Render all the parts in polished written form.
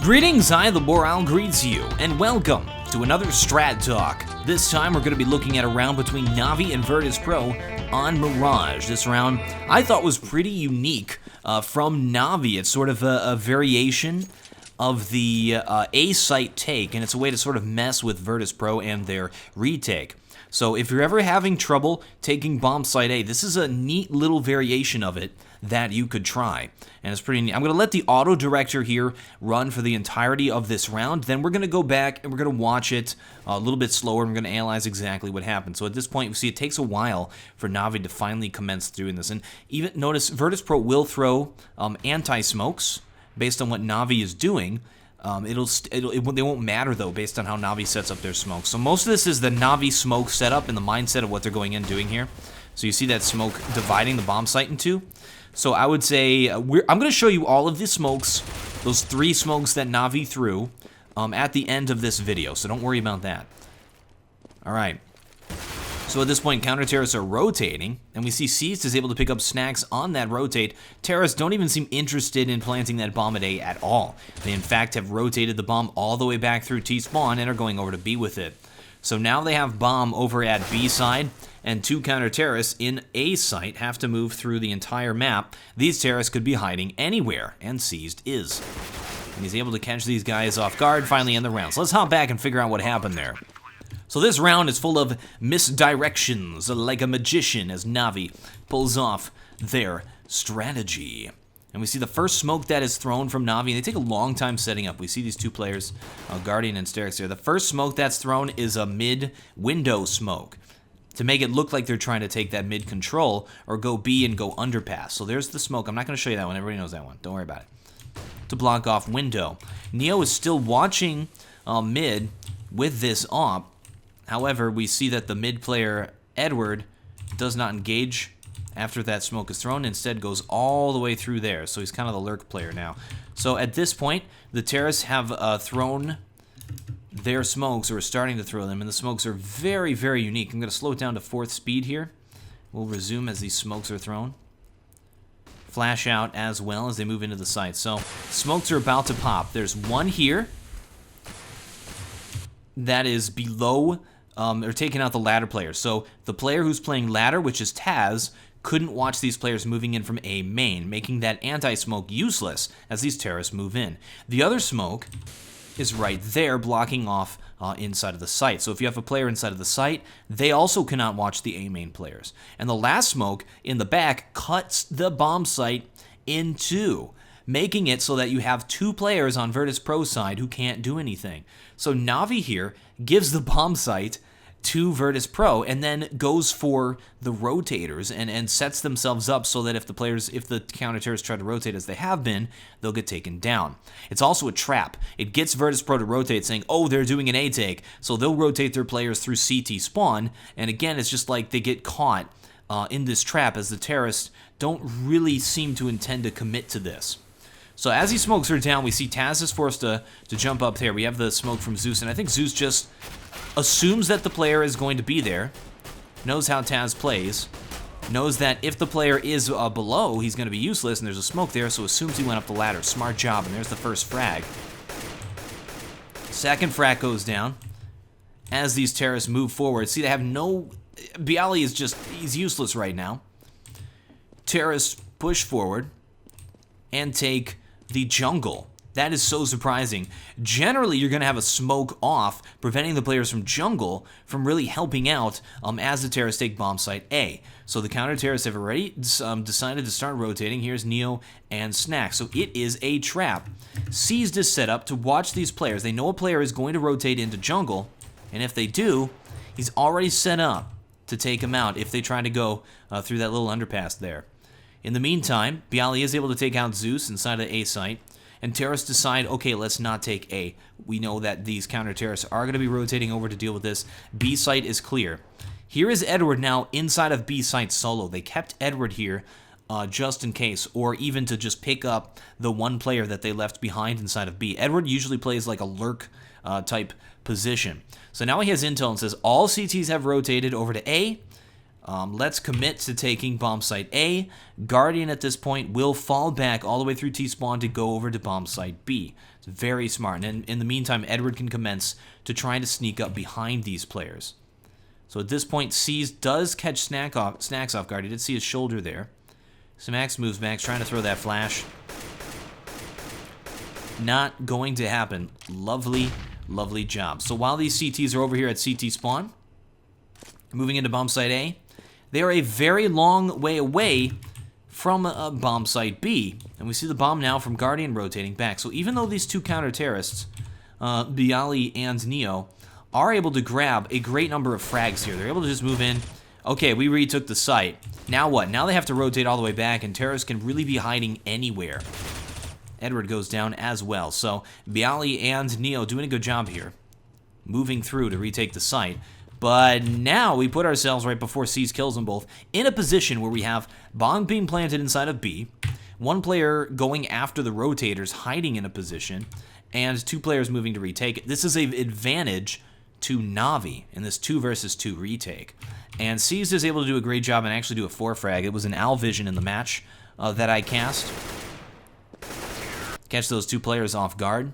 Greetings, TheWarOwl greets you, and welcome to another Strat Talk. This time we're going to be looking at a round between Navi and Virtus.pro on Mirage. This round I thought was pretty unique from Navi. It's sort of a variation of the A-site take, and it's a way to sort of mess with Virtus.pro and their retake. So if you're ever having trouble taking bombsite A, this is a neat little variation of it that you could try. And it's pretty neat. I'm going to let the auto director here run for the entirety of this round. Then we're going to go back and we're going to watch it a little bit slower. And we're going to analyze exactly what happened. So at this point, you see it takes a while for Navi to finally commence doing this. And even notice Virtus.pro will throw anti-smokes based on what Navi is doing. They won't matter, though, based on how Navi sets up their smoke. So most of this is the Navi smoke setup and the mindset of what they're going in and doing here. So you see that smoke dividing the bomb site in two. So I would say, I'm going to show you all of the smokes, those 3 smokes that Navi threw, at the end of this video. So don't worry about that. All right. So at this point, counter-terrorists are rotating, and we see Seized is able to pick up snacks on that rotate. Terrorists don't even seem interested in planting that bomb at A at all. They, in fact, have rotated the bomb all the way back through T-spawn and are going over to B with it. So now they have bomb over at B side, and 2 counter-terrorists in A site have to move through the entire map. These terrorists could be hiding anywhere, and Seized is. And he's able to catch these guys off guard, finally end the round. So let's hop back and figure out what happened there. So this round is full of misdirections, like a magician, as Navi pulls off their strategy. And we see the first smoke that is thrown from Navi, and they take a long time setting up. We see these 2 players, Guardian and Sterix here. The first smoke that's thrown is a mid-window smoke, to make it look like they're trying to take that mid-control, or go B and go underpass. So there's the smoke. I'm not going to show you that one. Everybody knows that one. Don't worry about it. To block off window. Neo is still watching mid with this op. However, we see that the mid player, Edward, does not engage after that smoke is thrown. Instead goes all the way through there. So he's kind of the lurk player now. So at this point, the terrorists have thrown their smokes, or are starting to throw them, and the smokes are very, very unique. I'm going to slow it down to 4th speed here. We'll resume as these smokes are thrown. Flash out as well as they move into the site. So smokes are about to pop. There's one here that is below, they're taking out the ladder player. So the player who's playing ladder, which is Taz, couldn't watch these players moving in from A main, making that anti-smoke useless as these terrorists move in. The other smoke is right there, blocking off inside of the site. So if you have a player inside of the site, they also cannot watch the A main players. And the last smoke in the back cuts the bomb site in 2, making it so that you have 2 players on Virtus.pro side who can't do anything. So Navi here gives the bomb site to Virtus.pro and then goes for the rotators and sets themselves up so that if the counter-terrorists try to rotate as they have been, they'll get taken down. It's also a trap. It gets Virtus.pro to rotate, saying, oh, they're doing an A take, so they'll rotate their players through CT spawn, and again, it's just like they get caught in this trap as the terrorists don't really seem to intend to commit to this. So as these smokes are down, we see Taz is forced to jump up there. We have the smoke from Zeus, and I think Zeus just assumes that the player is going to be there, knows how Taz plays, knows that if the player is below, he's going to be useless, and there's a smoke there, so assumes he went up the ladder. Smart job, and there's the first frag. Second frag goes down as these terrorists move forward. See, they have no... Bialy is just... he's useless right now. Terrorists push forward and take the jungle. That is so surprising. Generally, you're going to have a smoke off, preventing the players from jungle from really helping out as the terrorists take bomb site A. So the counter-terrorists have already decided to start rotating. Here's Neo and Snack. So it is a trap. Seized is set up to watch these players. They know a player is going to rotate into jungle, and if they do, he's already set up to take him out if they try to go through that little underpass there. In the meantime, Bialy is able to take out Zeus inside of the A site, and terrorists decide, okay, let's not take A. We know that these counter-terrorists are going to be rotating over to deal with this. B site is clear. Here is Edward now inside of B site solo. They kept Edward here just in case, or even to just pick up the one player that they left behind inside of B. Edward usually plays like a lurk type position. So now he has intel and says all CTs have rotated over to A. Let's commit to taking bombsite A. Guardian at this point will fall back all the way through T-spawn to go over to bombsite B. It's very smart. And in the meantime, Edward can commence to try to sneak up behind these players. So at this point, C's does catch Snacks off guard. He did see his shoulder there. So Max moves back, trying to throw that flash. Not going to happen. Lovely, lovely job. So while these CTs are over here at CT spawn, moving into bombsite A, they are a very long way away from bombsite B. And we see the bomb now from Guardian rotating back. So even though these two counter-terrorists, Bialy and Neo, are able to grab a great number of frags here, they're able to just move in. Okay, we retook the site. Now what? Now they have to rotate all the way back, and terrorists can really be hiding anywhere. Edward goes down as well. So Bialy and Neo doing a good job here, moving through to retake the site. But now we put ourselves right before C's kills them both in a position where we have bomb being planted inside of B, one player going after the rotators hiding in a position, and two players moving to retake it. This is an advantage to Navi in this 2 versus 2 retake. And C's is able to do a great job and actually do a 4 frag. It was an Owl Vision in the match that I cast. Catch those two players off guard.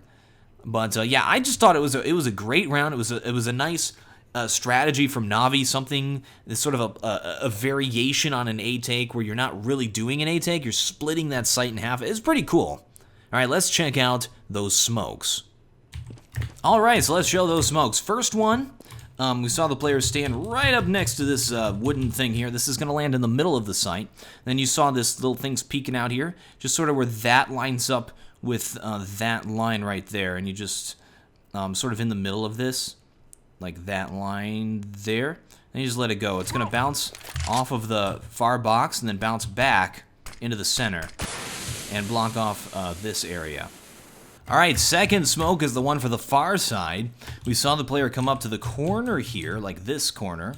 But yeah, I just thought it was a great round. It was a nice strategy from Navi, something that's sort of a variation on an A take where you're not really doing an A take, you're splitting that site in half. It's pretty cool. All right, let's check out those smokes. All right, so let's show those smokes. First one, we saw the players stand right up next to this wooden thing here. This is going to land in the middle of the site. Then you saw this little thing's peeking out here, just sort of where that lines up with that line right there. And you just sort of in the middle of this, like that line there. And you just let it go. It's going to bounce off of the far box and then bounce back into the center and block off this area. All right, second smoke is the one for the far side. We saw the player come up to the corner here, like this corner.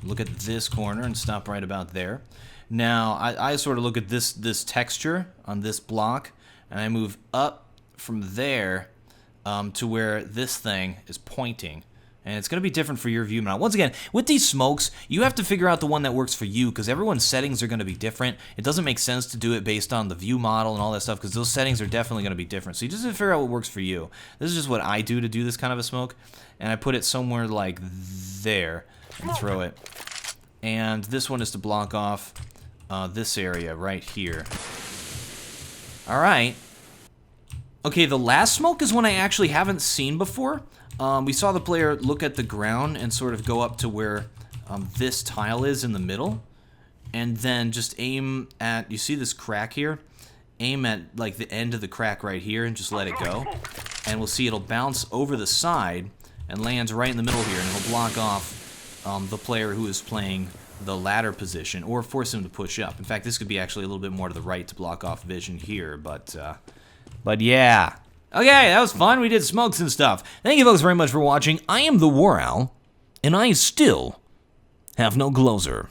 Look at this corner and stop right about there. Now, I sort of look at this texture on this block, and I move up from there to where this thing is pointing. And it's going to be different for your view. Now, once again, with these smokes, you have to figure out the one that works for you because everyone's settings are going to be different. It doesn't make sense to do it based on the view model and all that stuff because those settings are definitely going to be different. So you just have to figure out what works for you. This is just what I do to do this kind of a smoke. And I put it somewhere like there and throw it. And this one is to block off this area right here. All right. Okay, the last smoke is one I actually haven't seen before. We saw the player look at the ground and sort of go up to where this tile is in the middle. And then just aim at, you see this crack here? Aim at like the end of the crack right here and just let it go. And we'll see it'll bounce over the side and lands right in the middle here. And it'll block off the player who is playing the ladder position or force him to push up. In fact, this could be actually a little bit more to the right to block off vision here. But yeah. Okay, that was fun. We did smokes and stuff. Thank you folks very much for watching. I am TheWarOwl, and I still have no closer.